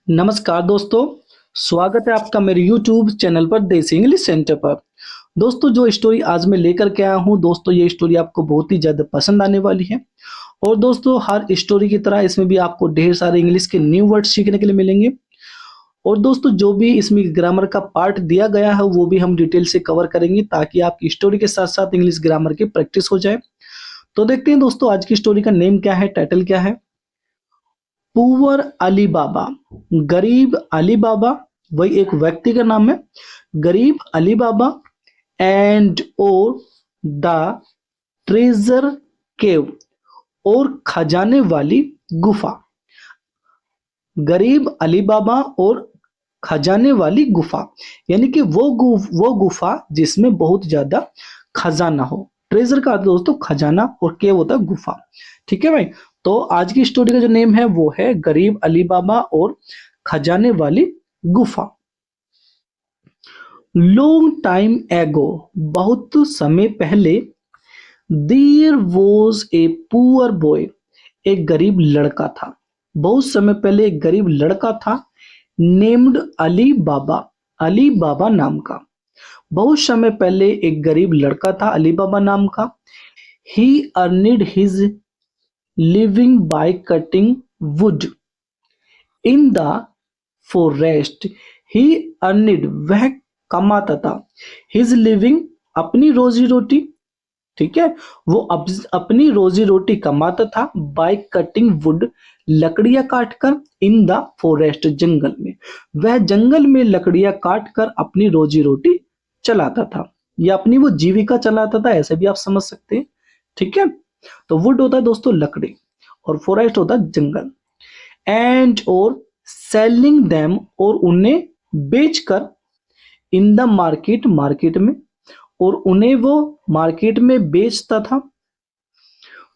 नमस्कार दोस्तों, स्वागत है आपका मेरे YouTube चैनल पर देसी इंग्लिश सेंटर पर। दोस्तों, जो स्टोरी आज मैं लेकर के आया हूँ दोस्तों, ये स्टोरी आपको बहुत ही ज़्यादा पसंद आने वाली है। और दोस्तों, हर स्टोरी की तरह इसमें भी आपको ढेर सारे इंग्लिश के न्यू वर्ड सीखने के लिए मिलेंगे। और दोस्तों, जो भी इसमें ग्रामर का पार्ट दिया गया है वो भी हम डिटेल से कवर करेंगे ताकि आपकी स्टोरी के साथ साथ इंग्लिश ग्रामर की प्रैक्टिस हो जाए। तो देखते हैं दोस्तों, आज की स्टोरी का नेम क्या है, टाइटल क्या है। पुअर अली बाबा, गरीब अली बाबा, वही एक व्यक्ति का नाम है, गरीब अली बाबा। एंड और द ट्रेजर केव, और खजाने वाली गुफा। गरीब अली बाबा और खजाने वाली गुफा, यानी कि वो गुफा जिसमें बहुत ज्यादा खजाना हो। ट्रेजर का अर्थ दोस्तों खजाना, और केव होता है गुफा। ठीक है भाई। तो आज की स्टोरी का जो नेम है वो है गरीब अली बाबा और खजाने वाली गुफा। लॉन्ग टाइम एगो, बहुत समय पहले, there was a poor boy, एक गरीब लड़का था। बहुत समय पहले एक गरीब लड़का था, नेम्ड अली बाबा, अली बाबा नाम का। बहुत समय पहले एक गरीब लड़का था अली बाबा नाम का। He earned his living by cutting wood in the forest. He earned, वह कमाता था, हिज लिविंग, अपनी रोजी रोटी। ठीक है, वो अपनी रोजी रोटी कमाता था बाय कटिंग वुड, लकड़ियां काटकर, इन द फॉरेस्ट, जंगल में। वह जंगल में लकड़ियां काटकर अपनी रोजी रोटी चलाता था, या अपनी वो जीविका चलाता था, ऐसे भी आप समझ सकते हैं। ठीक है, तो वुड होता है दोस्तों लकड़ी, और फॉरेस्ट होता है जंगल। एंड और सेलिंग देम, और उन्हें बेचकर, इन द मार्केट, मार्केट में, और उन्हें वो मार्केट में बेचता था।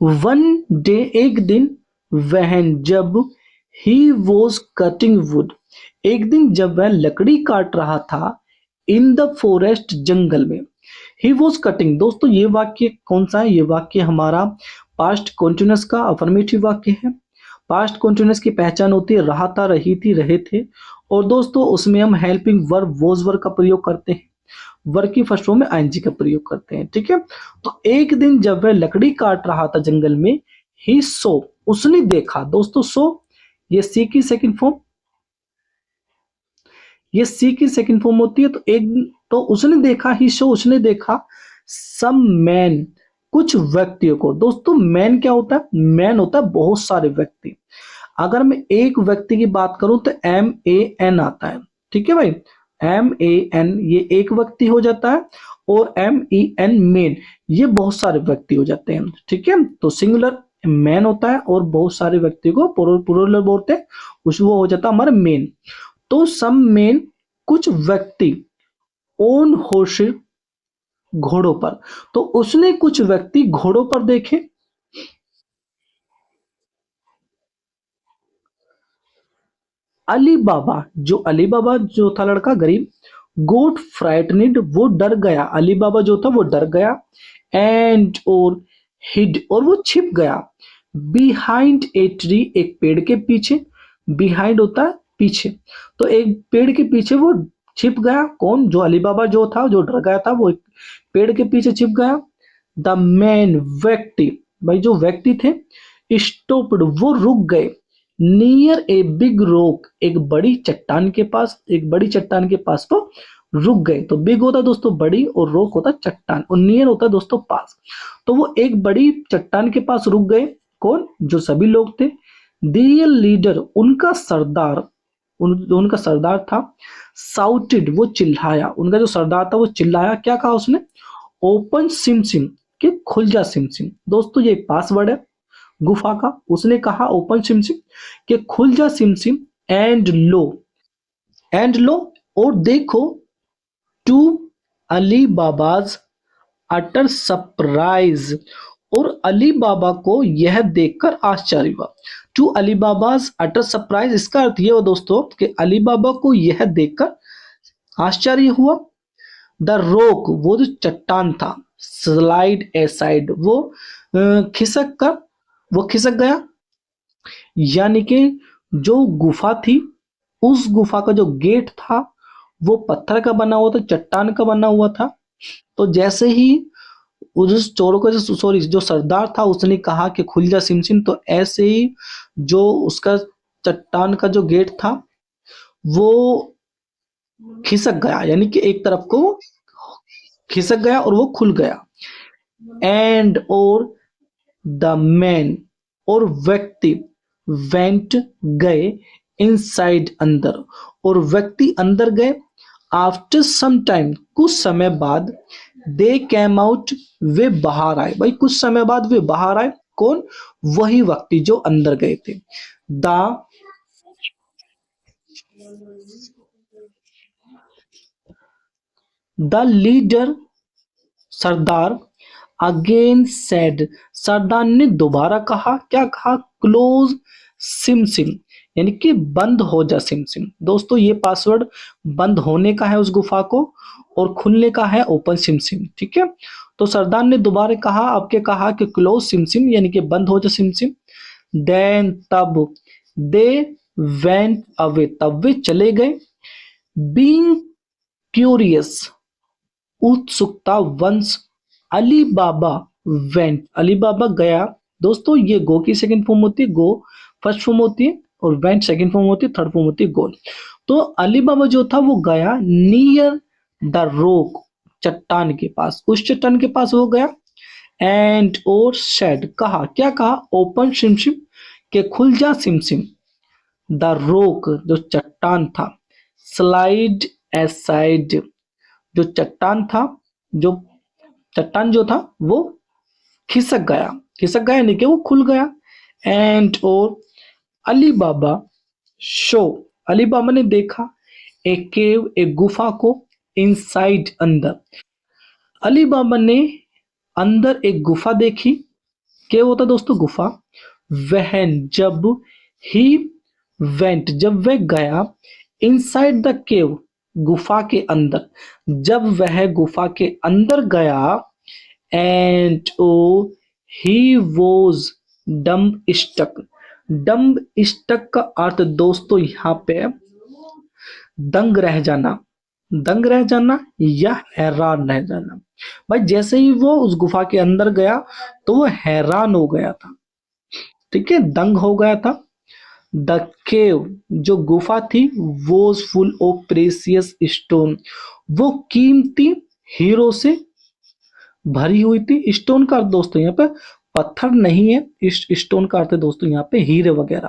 वन डे, एक दिन, वहन, जब, ही वॉज कटिंग वुड, एक दिन जब वह लकड़ी काट रहा था, इन द फॉरेस्ट, जंगल में। ही वॉज कटिंग, दोस्तों ये वाक्य कौन सा है, ये वाक्य हमारा पास्ट कॉन्टिन्यूअस का अफर्मेटिव वाक्य है। पास्ट कॉन्टिन्यूअस की पहचान होती है रहा था, रही थी, रहे थे। और दोस्तों उसमें हम हेल्पिंग वर्ब वॉज वर्ब का प्रयोग करते हैं, वर्ब की फर्स्ट फॉर्म में आईएनजी का प्रयोग करते हैं। ठीक है, तो एक दिन जब वह लकड़ी काट रहा था जंगल में, ही सो, उसने देखा। दोस्तों सो, ये सी की सेकंड फॉर्म, ये सी की सेकंड फॉर्म होती है। तो एक, तो उसने देखा, ही सो, उसने देखा, सम मैन, कुछ व्यक्तियों को। दोस्तों मैन क्या होता है, मैन होता है बहुत सारे व्यक्ति। अगर मैं एक व्यक्ति की बात करूं तो MAN आता है। ठीक है भाई, MAN ये एक व्यक्ति हो जाता है, और MEN मेन, ये बहुत सारे व्यक्ति हो जाते हैं। ठीक है, तो सिंगुलर मैन होता है और बहुत सारे व्यक्ति को प्लूरल बोलते हैं, उस वो हो जाता है हमारा मेन। तो सम मेन, कुछ व्यक्ति, ओन हॉर्सेस, घोड़ों पर। तो उसने कुछ व्यक्ति घोड़ों पर देखे। अली बाबा, जो अली बाबा जो था लड़का गरीब, गोट फ्राइटनिड, वो डर गया, अली बाबा जो था वो डर गया। एंड और हिड, और वो छिप गया, बिहाइंड ए ट्री, एक पेड़ के पीछे। बिहाइंड होता है पीछे, तो एक पेड़ के पीछे वो छिप गया। कौन, जो अली बाबा जो था, जो डर गया था, वो एक पेड़ के पीछे छिप गया। द मैन, व्यक्ति, भाई जो व्यक्ति थे, स्टॉप्ड, वो रुक गए, नियर ए बिग रॉक, एक बड़ी चट्टान के पास, एक बड़ी चट्टान के पास वो रुक गए। तो बिग होता है दोस्तों बड़ी, और रॉक होता है चट्टान, और नियर होता है दोस्तों पास। तो वो एक बड़ी चट्टान के पास रुक गए। कौन, जो सभी लोग थे। दियर लीडर, उनका सरदार, उनका सरदार था। साउटेड, वो चिल्लाया, उनका जो सरदार था वो चिल्लाया। क्या कहा उसने, ओपन सिम सिम, कि खुल जा सिम सिम। दोस्तों ये एक पासवर्ड है गुफा का। उसने कहा ओपन सिम सिम, कि खुल जा SIM SIM. And low, and low, और देखो, टू अली बाबाज अटर सरप्राइज, और अली बाबा को यह देखकर आश्चर्य हुआ। टू अली बाबाज अटर सरप्राइज, इसका अर्थ यह हुआ दोस्तों कि अली बाबा को यह देखकर आश्चर्य हुआ। द रॉक, वो जो चट्टान था, स्लाइड एसाइड, वो खिसक कर, वो खिसक गया। यानी कि जो गुफा थी उस गुफा का जो गेट था वो पत्थर का बना हुआ था, चट्टान का बना हुआ था। तो जैसे ही उस चोरों का जो सॉरी जो सरदार था उसने कहा कि खुल जा सिमसिम, तो ऐसे ही जो उसका चट्टान का जो गेट था वो खिसक गया, यानी कि एक तरफ को खिसक गया और वो खुल गया। एंड और द मैन और व्यक्ति वेंट गए इनसाइड अंदर, और व्यक्ति अंदर गए। आफ्टर सम टाइम कुछ समय बाद दे कैम आउट वे बाहर आए। भाई कुछ समय बाद वे बाहर आए, कौन? वही व्यक्ति जो अंदर गए थे। द द लीडर सरदार अगेन सेड, सरदार ने दोबारा कहा, क्या कहा? क्लोज सिम सिम, यानी कि बंद हो जा सिम सिम। दोस्तों ये पासवर्ड बंद होने का है उस गुफा को, और खुलने का है ओपन सिम सिम, ठीक है। तो सरदार ने दोबारा कहा, अब क्या कहा कि क्लोज सिम सिम, यानी कि बंद हो जा सिम सिम। देन तब दे वेंट अवे, तब वे चले गए। बीइंग क्यूरियस, उत्सुकता वंश अली बाबा वेंट, अली बाबा गया। दोस्तों ये गो की सेकंड फॉर्म होती है, गो फर्स्ट फॉर्म होती है, और वेंट सेकंड फॉर्म होती है, थर्ड फॉर्म होती है गो। तो अली बाबा जो था वो गया नियर द रॉक, चट्टान के पास, उस चट्टान के पास वो गया। एंड और शेड, कहा, क्या कहा? ओपन सिमसिम, के खुल जा सिमसिम। द रॉक जो चट्टान था, स्लाइड एसाइड, जो चट्टान था, जो चट्टान जो था वो खिसक गया, खिसक गया यानी कि वो खुल गया। एंड और अली बाबा शो, अली बाबा ने देखा ए केव, एक गुफा को, इनसाइड अंदर। अली बाबा ने अंदर एक गुफा देखी। क्या होता दोस्तों? गुफा। वहन जब ही वेंट, जब वह गया इनसाइड द केव, गुफा के अंदर, जब वह गुफा के अंदर गया। And oh he was dumbstruck, dumbstruck का अर्थ दोस्तों यहाँ पे दंग रह जाना, दंग रह जाना या हैरान रह जाना। भाई जैसे ही वो उस गुफा के अंदर गया तो वो हैरान हो गया था, ठीक है, दंग हो गया था। द केव, जो गुफा थी, was full of precious stone, वो कीमती हीरो से भरी हुई थी। स्टोन का अर्थ दोस्तों यहाँ पे पत्थर नहीं है, इस स्टोन का अर्थ है दोस्तों यहाँ पे हीरे वगैरह,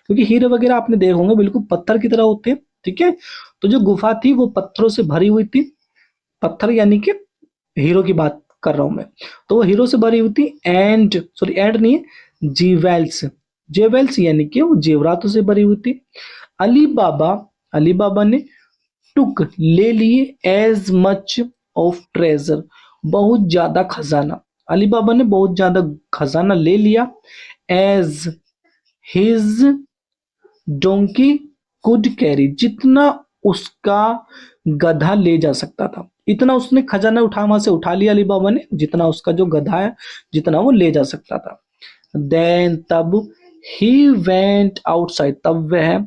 क्योंकि हीरे वगैरह आपने देखे होंगे बिल्कुल पत्थर की तरह होते हैं, ठीक है। तो जो गुफा थी वो पत्थरों से भरी हुई थी, पत्थर यानी कि हीरो की बात कर रहा हूं मैं, तो वो हीरो से भरी हुई थी। एंड सॉरी एंड नहीं है, जीवेल्स, जेवेल्स यानी कि वो जेवरातों से भरी हुई थी। अली बाबा, अली बाबा ने टुक ले लिए एज मच ऑफ ट्रेजर, बहुत ज्यादा खजाना, अली बाबा ने बहुत ज्यादा खजाना ले लिया। As his donkey could carry, जितना उसका गधा ले जा सकता था, इतना उसने खजाना उठा वहां से उठा लिया अली बाबा ने, जितना उसका जो गधा है जितना वो ले जा सकता था। देन तब ही वेंट आउटसाइड, तब वह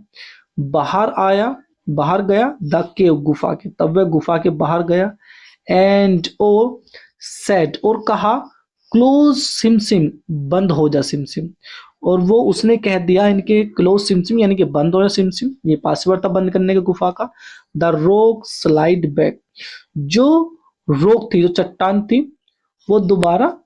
बाहर आया, बाहर गया द केव, गुफा के, तब वह गुफा के बाहर गया। एंड ओ सेड, और कहा, क्लोज सिमसिम, बंद हो जा सिमसिम। और वो उसने कह दिया इनके क्लोज सिमसिम यानी कि बंद हो जा सिमसिम, ये पासवर्ड था बंद करने का गुफा का। द रॉक स्लाइड बैक, जो रोक थी, जो चट्टान थी, वो दोबारा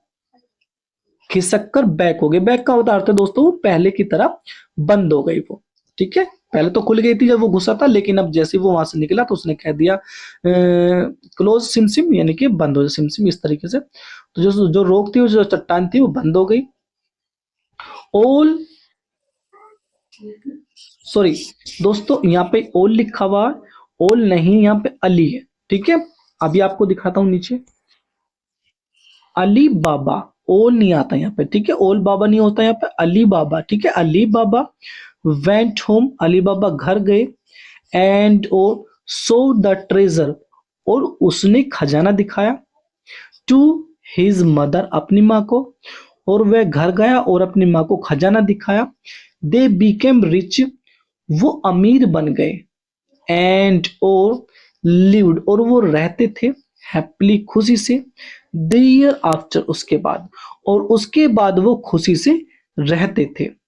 खिसक कर बैक हो गई। बैक का होता अर्थ है दोस्तों वो पहले की तरह बंद हो गई वो, ठीक है। पहले तो खुल गई थी जब वो घुसा था, लेकिन अब जैसे वो वहां से निकला तो उसने कह दिया क्लोज सिमसिम यानी कि बंद हो जा सिमसिम, इस तरीके से। तो जो जो रोक थी, जो चट्टान थी, वो बंद हो गई। ऑल सॉरी दोस्तों यहाँ पे ओल लिखा हुआ है, ओल नहीं, यहाँ पे अली है, ठीक है। अभी आपको दिखाता हूँ नीचे, अली बाबा, ओल नहीं आता यहाँ पे, ठीक है, ओल बाबा नहीं होता यहाँ पे, अली बाबा, ठीक है। अली बाबा वेंट होम, अली बाबा घर गए। एंड और सो द ट्रेजर, और उसने खजाना दिखाया टू हिज मदर, अपनी माँ को, और वह घर गया और अपनी माँ को खजाना दिखाया। दे बिकेम रिच, वो अमीर बन गए। एंड और लिव्ड, और वो रहते थे हैप्पीली, खुशी से। द ईयर आफ्टर, उसके बाद, और उसके बाद वो खुशी से रहते थे।